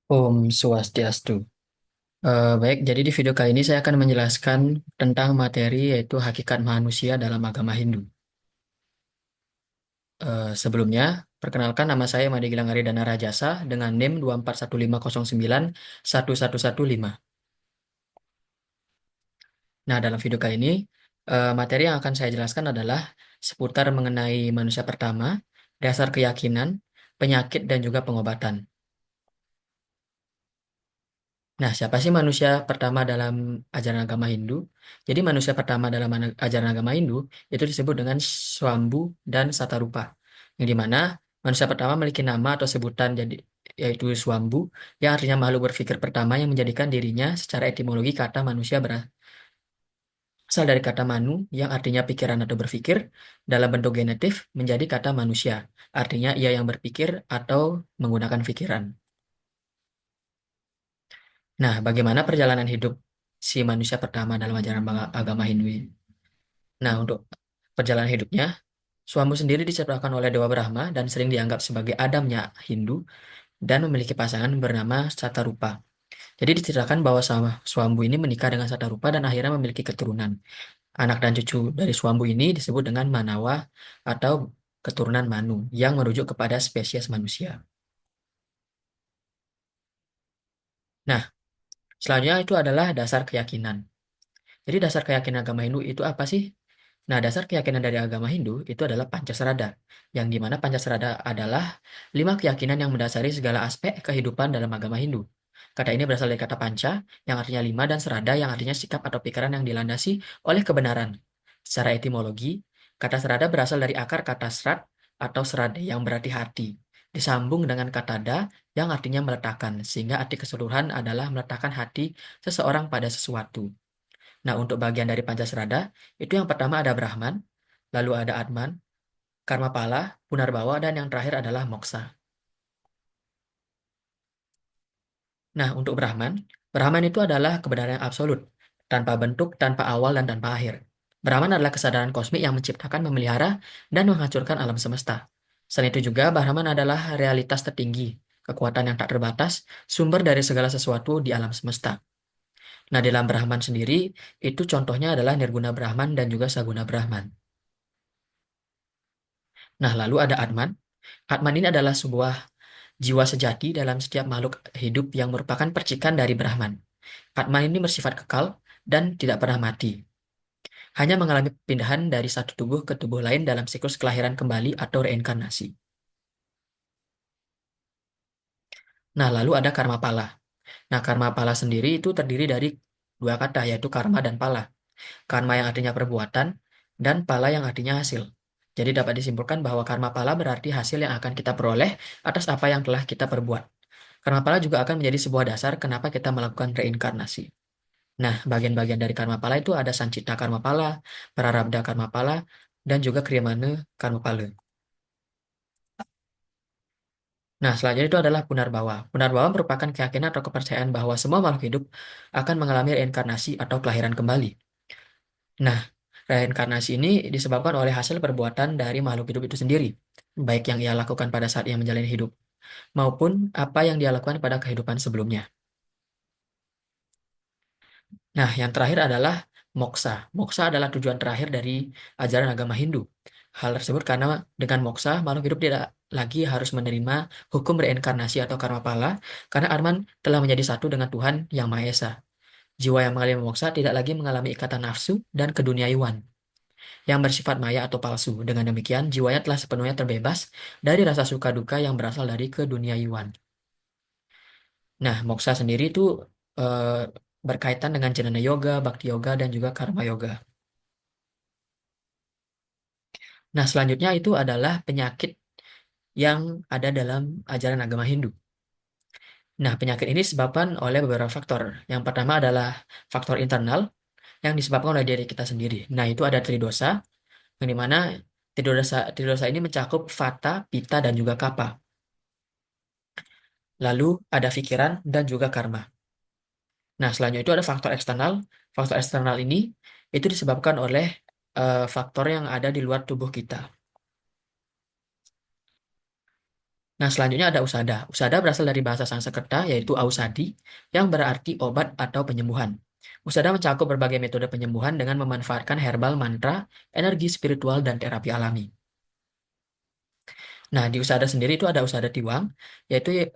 Om Swastiastu. Baik, jadi di video kali ini saya akan menjelaskan tentang materi yaitu hakikat manusia dalam agama Hindu. Sebelumnya, perkenalkan nama saya Made Gilang Aridana Rajasa dengan NIM 24150911115. Nah, dalam video kali ini, materi yang akan saya jelaskan adalah seputar mengenai manusia pertama, dasar keyakinan, penyakit, dan juga pengobatan. Nah, siapa sih manusia pertama dalam ajaran agama Hindu? Jadi manusia pertama dalam ajaran agama Hindu itu disebut dengan Swambu dan Satarupa. Yang dimana manusia pertama memiliki nama atau sebutan jadi yaitu Swambu yang artinya makhluk berpikir pertama yang menjadikan dirinya secara etimologi kata manusia berasal dari kata manu yang artinya pikiran atau berpikir dalam bentuk genetif menjadi kata manusia. Artinya ia yang berpikir atau menggunakan pikiran. Nah, bagaimana perjalanan hidup si manusia pertama dalam ajaran agama Hindu ini? Nah, untuk perjalanan hidupnya, Swambu sendiri diciptakan oleh Dewa Brahma dan sering dianggap sebagai Adamnya Hindu dan memiliki pasangan bernama Satarupa. Jadi diceritakan bahwa sama Swambu ini menikah dengan Satarupa dan akhirnya memiliki keturunan. Anak dan cucu dari Swambu ini disebut dengan Manawa atau keturunan Manu yang merujuk kepada spesies manusia. Nah, selanjutnya itu adalah dasar keyakinan. Jadi dasar keyakinan agama Hindu itu apa sih? Nah, dasar keyakinan dari agama Hindu itu adalah Pancasrada, yang dimana Pancasrada adalah 5 keyakinan yang mendasari segala aspek kehidupan dalam agama Hindu. Kata ini berasal dari kata panca, yang artinya 5, dan serada, yang artinya sikap atau pikiran yang dilandasi oleh kebenaran. Secara etimologi, kata serada berasal dari akar kata srat atau serade, yang berarti hati. Disambung dengan kata da, yang artinya meletakkan, sehingga arti keseluruhan adalah meletakkan hati seseorang pada sesuatu. Nah, untuk bagian dari Pancasrada, itu yang pertama ada Brahman, lalu ada Atman, Karmapala, Punarbawa, dan yang terakhir adalah Moksa. Nah, untuk Brahman, Brahman itu adalah kebenaran yang absolut, tanpa bentuk, tanpa awal, dan tanpa akhir. Brahman adalah kesadaran kosmik yang menciptakan, memelihara, dan menghancurkan alam semesta. Selain itu juga, Brahman adalah realitas tertinggi, kekuatan yang tak terbatas, sumber dari segala sesuatu di alam semesta. Nah, dalam Brahman sendiri, itu contohnya adalah Nirguna Brahman dan juga Saguna Brahman. Nah, lalu ada Atman. Atman ini adalah sebuah jiwa sejati dalam setiap makhluk hidup yang merupakan percikan dari Brahman. Atman ini bersifat kekal dan tidak pernah mati. Hanya mengalami pindahan dari satu tubuh ke tubuh lain dalam siklus kelahiran kembali atau reinkarnasi. Nah, lalu ada karma pala. Nah, karma pala sendiri itu terdiri dari 2 kata, yaitu karma dan pala. Karma yang artinya perbuatan, dan pala yang artinya hasil. Jadi dapat disimpulkan bahwa karma pala berarti hasil yang akan kita peroleh atas apa yang telah kita perbuat. Karma pala juga akan menjadi sebuah dasar kenapa kita melakukan reinkarnasi. Nah, bagian-bagian dari karma pala itu ada sancita karma pala, prarabdha karma pala, dan juga kriyamana karma pala. Nah, selanjutnya itu adalah punarbawa. Punarbawa merupakan keyakinan atau kepercayaan bahwa semua makhluk hidup akan mengalami reinkarnasi atau kelahiran kembali. Nah, reinkarnasi ini disebabkan oleh hasil perbuatan dari makhluk hidup itu sendiri, baik yang ia lakukan pada saat ia menjalani hidup, maupun apa yang dia lakukan pada kehidupan sebelumnya. Nah, yang terakhir adalah moksa. Moksa adalah tujuan terakhir dari ajaran agama Hindu. Hal tersebut karena dengan moksa, makhluk hidup tidak lagi harus menerima hukum reinkarnasi atau karma pala, karena Arman telah menjadi satu dengan Tuhan Yang Maha Esa. Jiwa yang mengalami moksa tidak lagi mengalami ikatan nafsu dan keduniayaan yang bersifat maya atau palsu. Dengan demikian, jiwanya telah sepenuhnya terbebas dari rasa suka duka yang berasal dari keduniayaan. Nah, moksa sendiri itu eh, berkaitan dengan jnana yoga, bhakti yoga, dan juga karma yoga. Nah, selanjutnya itu adalah penyakit yang ada dalam ajaran agama Hindu. Nah, penyakit ini disebabkan oleh beberapa faktor. Yang pertama adalah faktor internal yang disebabkan oleh diri kita sendiri. Nah, itu ada tridosa, yang dimana tridosa ini mencakup vata, pitta, dan juga kapha. Lalu ada pikiran dan juga karma. Nah, selanjutnya itu ada faktor eksternal. Faktor eksternal ini itu disebabkan oleh faktor yang ada di luar tubuh kita. Nah, selanjutnya ada usada. Usada berasal dari bahasa Sanskerta, yaitu ausadi, yang berarti obat atau penyembuhan. Usada mencakup berbagai metode penyembuhan dengan memanfaatkan herbal, mantra, energi spiritual, dan terapi alami. Nah, di usada sendiri itu ada usada tiwang, yaitu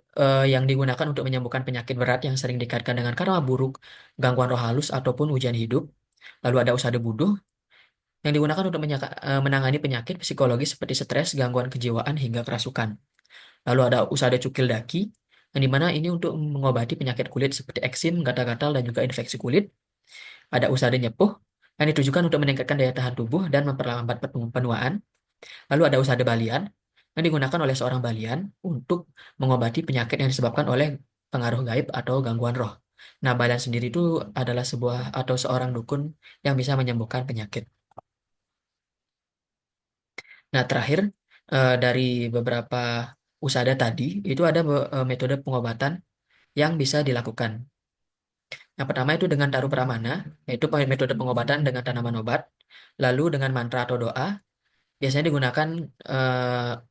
yang digunakan untuk menyembuhkan penyakit berat yang sering dikaitkan dengan karma buruk, gangguan roh halus, ataupun ujian hidup. Lalu ada usada buduh, yang digunakan untuk menangani penyakit psikologis seperti stres, gangguan kejiwaan, hingga kerasukan. Lalu ada usada cukil daki, yang dimana ini untuk mengobati penyakit kulit seperti eksim, gatal-gatal, dan juga infeksi kulit. Ada usada nyepuh, yang ditujukan untuk meningkatkan daya tahan tubuh dan memperlambat penuaan. Lalu ada usada balian, yang digunakan oleh seorang balian untuk mengobati penyakit yang disebabkan oleh pengaruh gaib atau gangguan roh. Nah, balian sendiri itu adalah sebuah atau seorang dukun yang bisa menyembuhkan penyakit. Nah, terakhir dari beberapa usada tadi, itu ada metode pengobatan yang bisa dilakukan. Yang pertama itu dengan taruh pramana, yaitu metode pengobatan dengan tanaman obat. Lalu dengan mantra atau doa, biasanya digunakan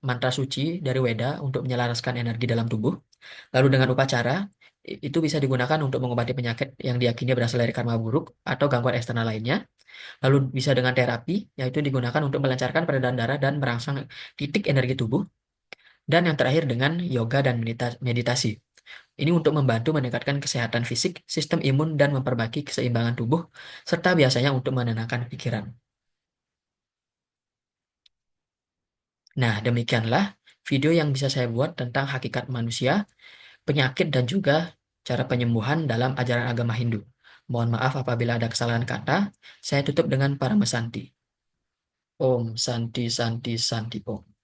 mantra suci dari Weda untuk menyelaraskan energi dalam tubuh. Lalu dengan upacara, itu bisa digunakan untuk mengobati penyakit yang diyakini berasal dari karma buruk atau gangguan eksternal lainnya. Lalu bisa dengan terapi, yaitu digunakan untuk melancarkan peredaran darah dan merangsang titik energi tubuh. Dan yang terakhir dengan yoga dan meditasi. Ini untuk membantu meningkatkan kesehatan fisik, sistem imun, dan memperbaiki keseimbangan tubuh, serta biasanya untuk menenangkan pikiran. Nah, demikianlah video yang bisa saya buat tentang hakikat manusia, penyakit, dan juga cara penyembuhan dalam ajaran agama Hindu. Mohon maaf apabila ada kesalahan kata. Saya tutup dengan para mesanti. Om Santi Santi Santi Om.